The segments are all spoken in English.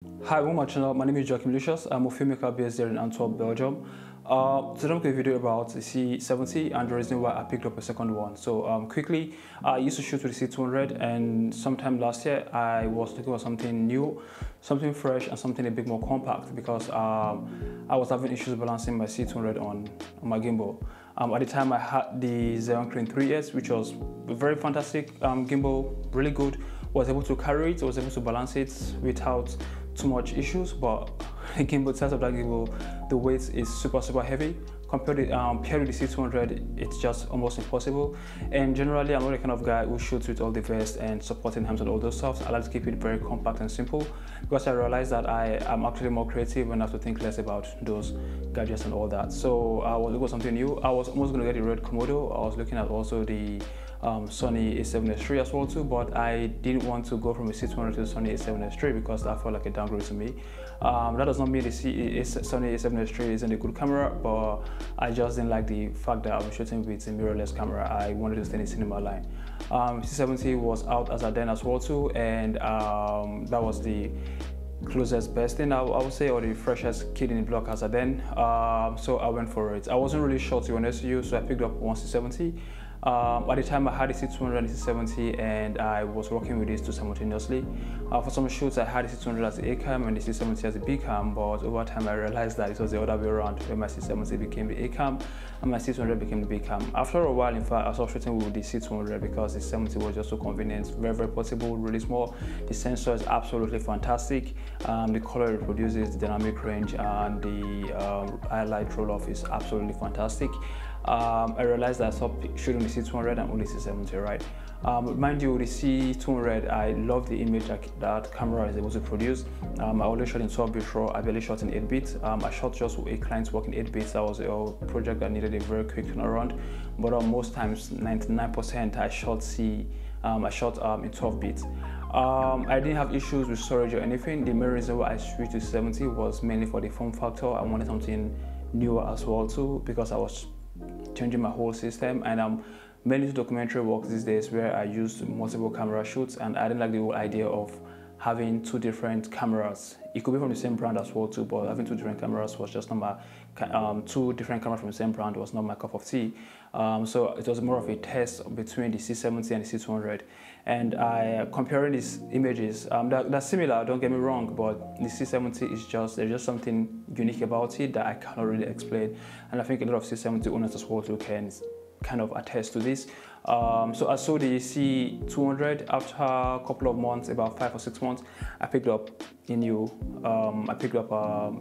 Hi, welcome to my channel. My name is Documentaries. I'm a filmmaker based here in Antwerp, Belgium. Today I'm making a video about the C70 and the reason why I picked up a second one. So quickly, I used to shoot with the C200, and sometime last year I was looking for something new, something fresh, and something a bit more compact because I was having issues balancing my C200 on my gimbal. At the time I had the Xeon 3S, which was a very fantastic gimbal, really good. Was able to carry it, was able to balance it without too much issues, but the gimbal, the size of that gimbal, the weight is super heavy. Compared to paired with the C200, it's just almost impossible. And generally, I'm not the kind of guy who shoots with all the vest and supporting hands and all those stuff. I like to keep it very compact and simple because I realized that I am actually more creative and have to think less about those gadgets and all that. So I was looking for something new. I was almost going to get the red Komodo. I was looking at also the Sony A7S III as well too, but I didn't want to go from a C200 to the Sony A7S III because that felt like a downgrade to me. That does not mean the Sony A7S III isn't a good camera, but I just didn't like the fact that I was shooting with a mirrorless camera. I wanted to stay in the cinema line. C70 was out as a then as well too, and that was the closest best thing I would say, or the freshest kid in the block as a then. So I went for it. I wasn't really sure, to be honest with you, so I picked up one C70. At the time I had the C200 and the C70, and I was working with these two simultaneously. For some shoots I had the C200 as the A cam and the C70 as the B cam, but over time I realized that it was the other way around, where my C70 became the A cam and my C200 became the B cam. After a while, in fact, I started shooting with the C200 because the C70 was just so convenient, very portable, really small. The sensor is absolutely fantastic. The color it produces, the dynamic range, and the highlight roll-off is absolutely fantastic. I realized that I stopped shooting the C200 and only C70, right? Mind you, the C200, I love the image that camera is able to produce. I always shot in 12-bit RAW, I barely shot in 8-bit. I shot just with a client's work in 8-bit. That was a project that needed a very quick turnaround. But most times, 99%, I shot in 12-bit. I didn't have issues with storage or anything. The main reason why I switched to 70 was mainly for the form factor. I wanted something newer as well too, because I was changing my whole system, and I'm mainly into documentary work these days where I use multiple camera shoots, and I didn't like the whole idea of having two different cameras. It could be from the same brand as well too, but having two different cameras was just not my, two different cameras from the same brand was not my cup of tea. So it was more of a test between the C70 and the C200. And comparing these images, they're similar, don't get me wrong, but the C70 is there's just something unique about it that I cannot really explain. And I think a lot of C70 owners as well too can kind of attest to this. So I saw the C200 after a couple of months, about 5 or 6 months. I picked up a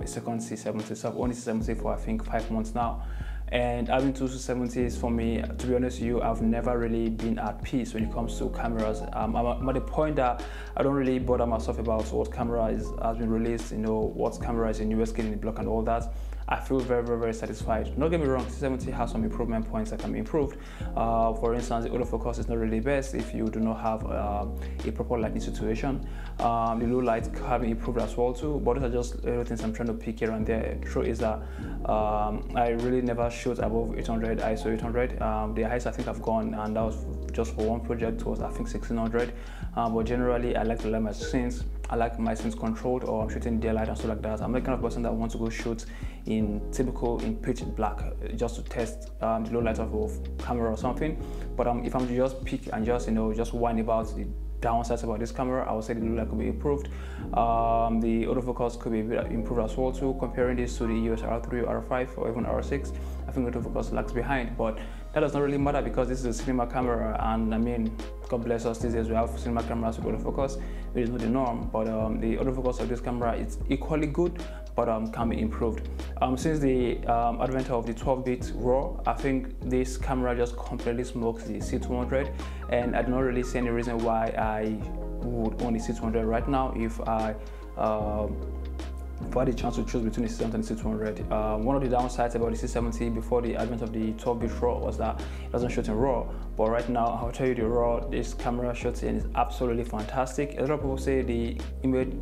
second C70. So I've owned C70 for I think 5 months now. And having two C70s, for me, to be honest with you, I've never really been at peace when it comes to cameras. I'm at the point that I don't really bother myself about what camera has been released, you know, what camera is in US kid in the block and all that. I feel very satisfied. Don't get me wrong, C70 has some improvement points that can be improved. For instance, the autofocus is not really best if you do not have a proper lighting situation. The low light can be improved as well too, but those are just little things I'm trying to pick here and there. The truth is that I really never shoot above 800, ISO 800. The highest I think I've gone, and that was just for one project, was I think 1600. But generally, I like to let my scenes. I like my scenes controlled, or I'm shooting daylight and stuff like that. I'm the kind of person that wants to go shoot in pitch black just to test the low light of a camera or something. But if I'm to just pick and just whine about the downsides about this camera, I would say the low light could be improved. The autofocus could be improved as well too. Comparing this to the US R3 or R5 or even R6, I think autofocus lags behind, but that does not really matter because this is a cinema camera, and I mean, God bless us, these days we have cinema cameras with autofocus, which is not the norm, but the autofocus of this camera is equally good, but can be improved. Since the advent of the 12-bit RAW, I think this camera just completely smokes the C200, and I do not really see any reason why I would own the C200 right now if I had the chance to choose between the C70 and the C200. One of the downsides about the C70 before the advent of the 12-bit RAW was that it doesn't shoot in RAW. But right now, I'll tell you the RAW this camera shoots in is absolutely fantastic. A lot of people say the image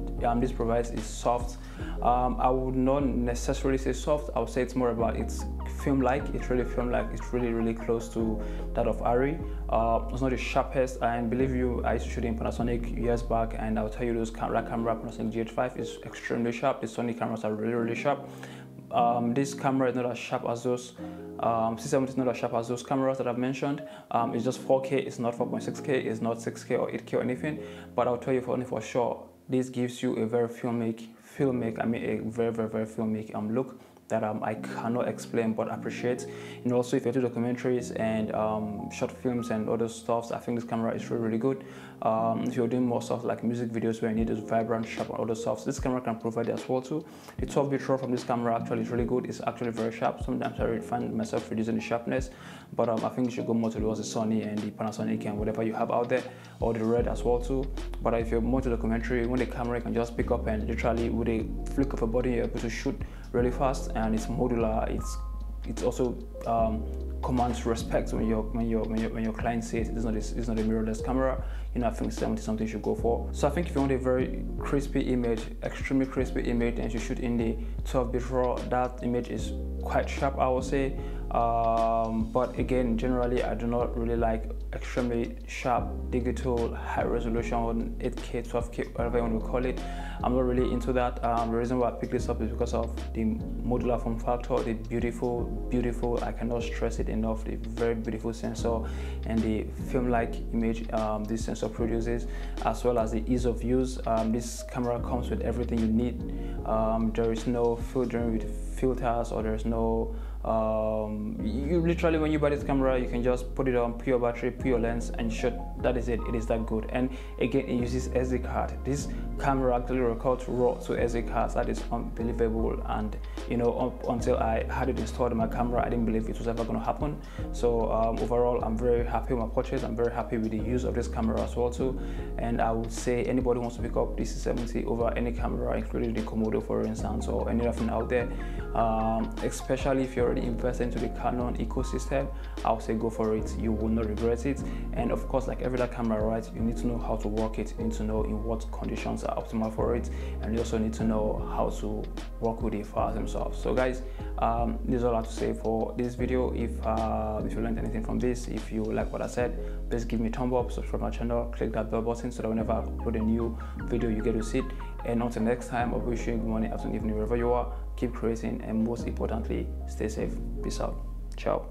this provides is soft. I would not necessarily say soft. I would say it's more about its film-like. It's really film-like. It's really close to that of Arri. It's not the sharpest, and believe you, I used to shoot in Panasonic years back, and I'll tell you those camera Panasonic GH5 is extremely sharp. The Sony cameras are really sharp. This camera is not as sharp as those. C70 is not as sharp as those cameras that I've mentioned. It's just 4K. It's not 4.6K. It's not 6K or 8K or anything. But I'll tell you for sure, this gives you a very filmic, I mean a very filmic look that I cannot explain but appreciate. And also, if you do documentaries and short films and other stuff, I think this camera is really good. If you're doing more stuff like music videos where you need those vibrant, sharp and other stuff, this camera can provide it as well too. The 12-bit RAW from this camera actually is really good. It's actually very sharp. Sometimes I find myself reducing the sharpness, but I think you should go more towards the Sony and the Panasonic and whatever you have out there, or the Red as well too. But if you're more to documentary, when the camera can just pick up and literally with a flick of a button, you're able to shoot really fast, and it's modular. It's also commands respect when your client says it's not a mirrorless camera. You know, I think 70 something you should go for. So I think if you want a very crispy image, extremely crispy image, and you shoot in the 12-bit RAW, that image is quite sharp, I would say. But again, generally I do not really like extremely sharp digital high resolution 8K 12K, whatever you want to call it. I'm not really into that. The reason why I picked this up is because of the modular form factor, the beautiful, I cannot stress it enough, the very beautiful sensor and the film-like image this sensor produces, as well as the ease of use. This camera comes with everything you need. There is no filtering with filters, or there's no you literally, when you buy this camera, you can just put it on, put your battery, put your lens and shoot. That is it. It is that good. And again, it uses SD card. This camera actually records RAW to SD cards. That is unbelievable. And you know, until I had it installed in my camera, I didn't believe it was ever going to happen. So overall, I'm very happy with my purchase. I'm very happy with the use of this camera as well too. And I would say anybody who wants to pick up this C70 over any camera, including the Komodo for instance, or any other thing out there, especially if you're already invested into the Canon ecosystem, I would say go for it. You will not regret it. And of course, like every other camera, right, you need to know how to work it. You need to know in what conditions are optimal for it, and you also need to know how to work with the files themselves. So guys, this is all I have to say for this video. If you learned anything from this, if you like what I said, please give me a thumb up, subscribe my channel, click that bell button so that whenever I upload a new video, you get to see it. And until next time, I wish you good morning, afternoon, evening, wherever you are. Keep creating, and most importantly, stay safe. Peace out. Ciao.